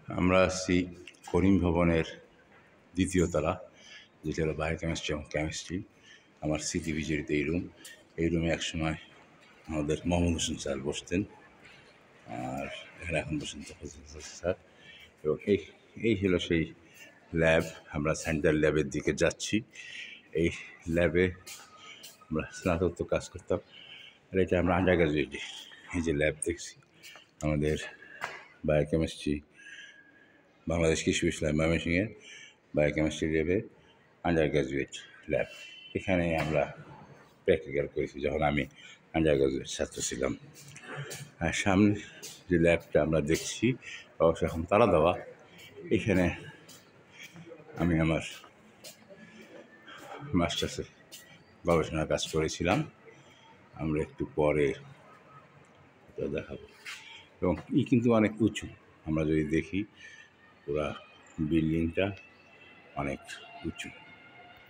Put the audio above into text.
আমরা আসছি করিম ভবনের দ্বিতীয় তলা, যেটা হলো বায়োকেমিস্ট্রি এবং কেমিস্ট্রি। আমার স্মৃতি বিজড়িত এই রুমে একসময় আমাদের মোহাম্মদ হোসেন স্যার বসতেন, আর এখানে এখন বসেন স্যার। এবং এই হলো সেই ল্যাব। আমরা সেন্ট্রাল ল্যাবের দিকে যাচ্ছি। এই ল্যাবে আমরা স্নাতকোত্তর কাজ করতাম, আর এটা আমরা আন্ডার গ্রাজুয়েট। এই যে ল্যাব দেখছি আমাদের বায়োকেমিস্ট্রি, বাংলাদেশ কৃষি বিশ্ববিদ্যালয় ময়মনসিংহের বায়োকেমিস্ট্রি ল্যাবে আন্ডার গ্রাজুয়েট ল্যাব। এখানে আমরা প্র্যাকটিক্যাল করেছি যখন আমি আন্ডার গ্রাজুয়েট ছাত্র ছিলাম। আর সামনে যে ল্যাবটা আমরা দেখছি অবশ্য এখন তালা দেওয়া। এখানে আমি আমার মাস্টার্সের গবেষণার কাজ করেছিলাম। আমরা একটু পরে এটা দেখাবো। এবং কিন্তু অনেক উঁচু, আমরা যদি দেখি পুরা বিল্ডিংটা অনেক উঁচু।